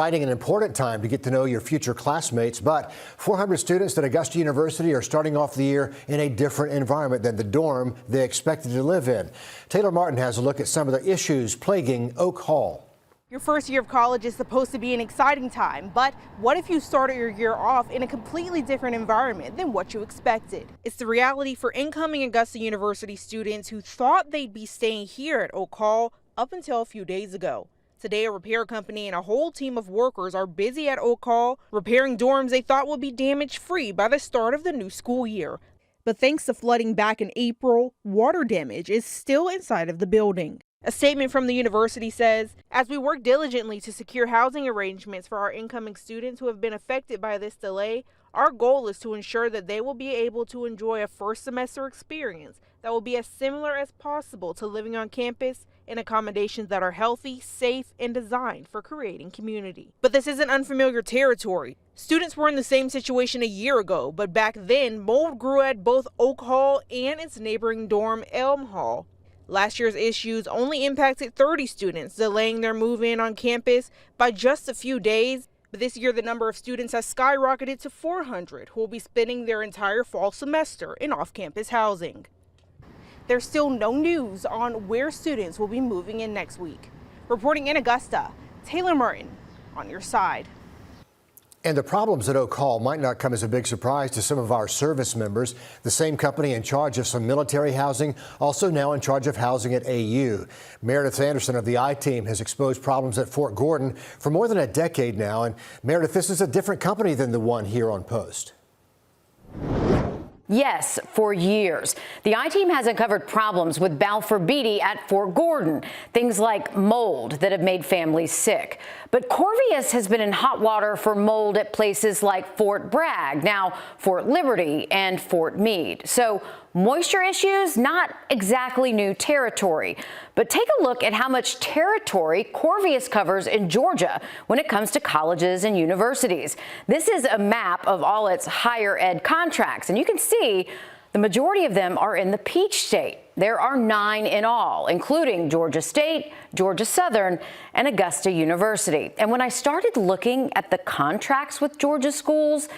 An important time to get to know your future classmates, but 400 students at Augusta University are starting off the year in a different environment than the dorm they expected to live in. Taylor Martin has a look at some of the issues plaguing Oak Hall. Your first year of college is supposed to be an exciting time, but what if you started your year off in a completely different environment than what you expected? It's the reality for incoming Augusta University students who thought they'd be staying here at Oak Hall up until a few days ago. Today, a repair company and a whole team of workers are busy at Oak Hall repairing dorms they thought would be damage-free by the start of the new school year. But thanks to flooding back in April, water damage is still inside of the building. A statement from the university says, as we work diligently to secure housing arrangements for our incoming students who have been affected by this delay, our goal is to ensure that they will be able to enjoy a first semester experience that will be as similar as possible to living on campus in accommodations that are healthy, safe, and designed for creating community. But this isn't unfamiliar territory. Students were in the same situation a year ago, but back then, mold grew at both Oak Hall and its neighboring dorm, Elm Hall. Last year's issues only impacted 30 students, delaying their move-in on campus by just a few days. But this year, the number of students has skyrocketed to 400 who will be spending their entire fall semester in off-campus housing. There's still no news on where students will be moving in next week. Reporting in Augusta, Taylor Martin on your side. And the problems at Oak Hall might not come as a big surprise to some of our service members. The same company in charge of some military housing, also now in charge of housing at AU. Meredith Anderson of the I-Team has exposed problems at Fort Gordon for more than a decade now. And Meredith, this is a different company than the one here on post. Yes, for years. The I-Team has uncovered problems with Balfour Beatty at Fort Gordon, things like mold that have made families sick. But Corvius has been in hot water for mold at places like Fort Bragg, now Fort Liberty, and Fort Meade. So moisture issues, not exactly new territory. But take a look at how much territory Corvius covers in Georgia when it comes to colleges and universities. This is a map of all its higher ed contracts, and you can see the majority of them are in the Peach State. There are 9 in all, including Georgia State, Georgia Southern, and Augusta University. And when I started looking at the contracts with Georgia schools,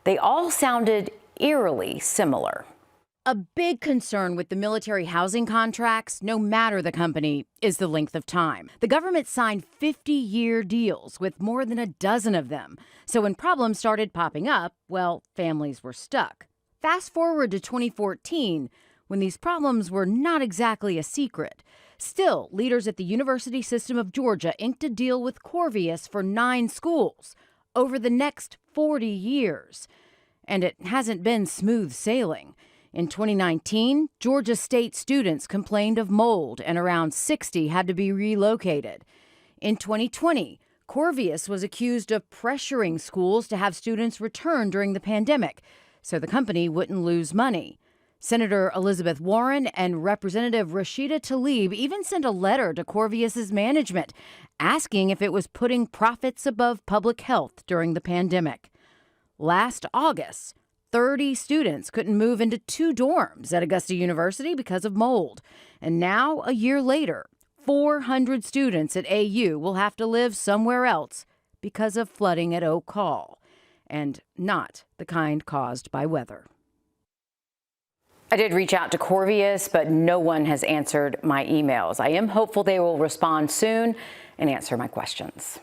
they all sounded eerily similar. A big concern with the military housing contracts, no matter the company, is the length of time. The government signed 50-year deals with more than a dozen of them. So when problems started popping up, well, families were stuck. Fast forward to 2014, when these problems were not exactly a secret. Still, leaders at the University System of Georgia inked a deal with Corvius for 9 schools over the next 40 years. And it hasn't been smooth sailing. In 2019, Georgia State students complained of mold and around 60 had to be relocated. In 2020, Corvius was accused of pressuring schools to have students return during the pandemic so the company wouldn't lose money. Senator Elizabeth Warren and Representative Rashida Tlaib even sent a letter to Corvius's management asking if it was putting profits above public health during the pandemic. Last August, 30 students couldn't move into 2 dorms at Augusta University because of mold. And now, a year later, 400 students at AU will have to live somewhere else because of flooding at Oak Hall. And not the kind caused by weather. I did reach out to Corvius, but no one has answered my emails. I am hopeful they will respond soon and answer my questions.